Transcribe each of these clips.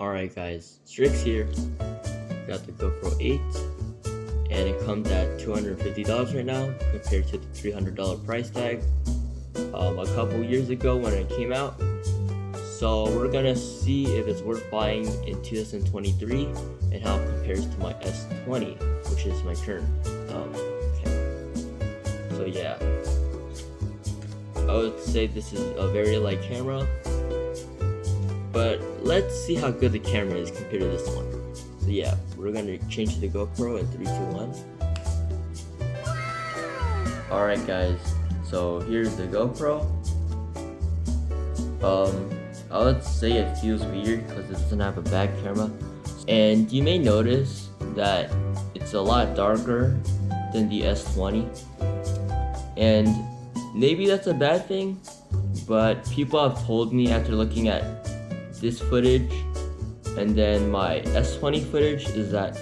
Alright guys, Strix here. Got the GoPro 8 and it comes at $250 right now compared to the $300 price tag a couple years ago when it came out. So we're gonna see if it's worth buying in 2023 and how it compares to my S20, which is my current camera. So yeah, I would say this is a very light camera, but let's see how good the camera is compared to this one. So yeah, we're gonna change to the GoPro in 3, 2, 1. Alright guys, so here's the GoPro. I would say it feels weird because it doesn't have a back camera, and you may notice that it's a lot darker than the S20, and maybe that's a bad thing, but people have told me after looking at this footage and then my S20 footage is that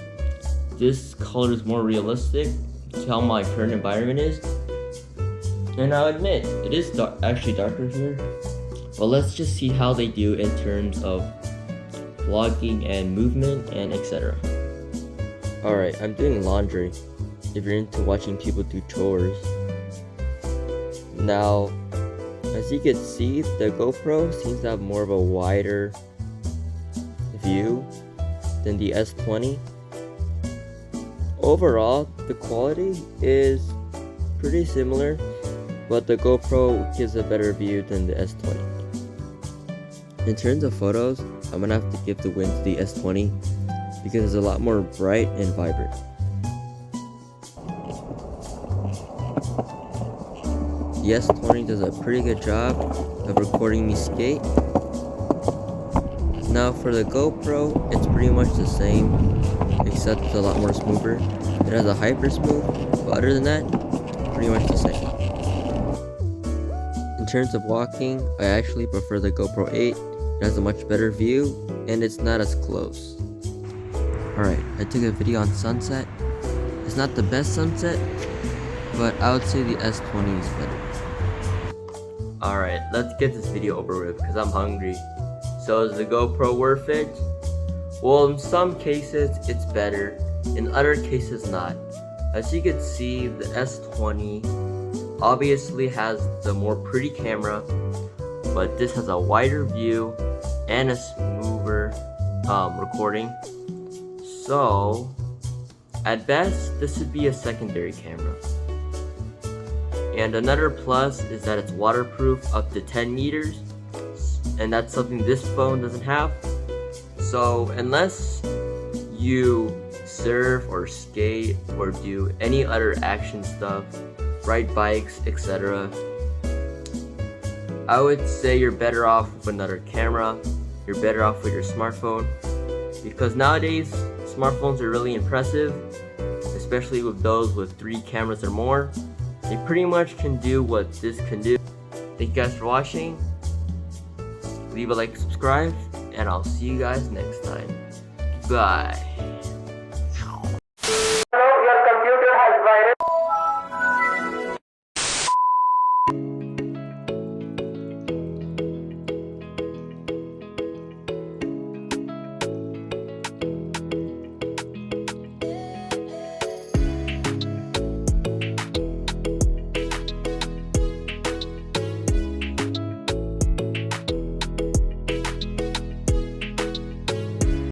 this color is more realistic to how my current environment is, and I'll admit it is actually darker here. But let's just see how they do in terms of vlogging and movement and etc. Alright, I'm doing laundry if you're into watching people do chores. Now, as you can see, the GoPro seems to have more of a wider view than the S20. Overall, the quality is pretty similar, but the GoPro gives a better view than the S20. In terms of photos, I'm gonna have to give the win to the S20 because it's a lot more bright and vibrant. The S20 does a pretty good job of recording me skate. Now for the GoPro, it's pretty much the same, except it's a lot more smoother. It has a hyper smooth, but other than that, pretty much the same. In terms of walking, I actually prefer the GoPro 8. It has a much better view, and it's not as close. Alright, I took a video on sunset. It's not the best sunset, but I would say the S20 is better. Alright, let's get this video over with because I'm hungry. So is the GoPro worth it? Well, in some cases it's better, in other cases not. As you can see, the S20 obviously has the more pretty camera, but this has a wider view and a smoother recording. So at best, this would be a secondary camera. And another plus is that it's waterproof up to 10 meters, and that's something this phone doesn't have. So unless you surf or skate or do any other action stuff, ride bikes, etc., I would say you're better off with another camera. You're better off with your smartphone, because nowadays smartphones are really impressive, especially with those with 3 cameras or more. They pretty much can do what this can do. Thank you guys for watching. Leave a like, subscribe, and I'll see you guys next time. Bye.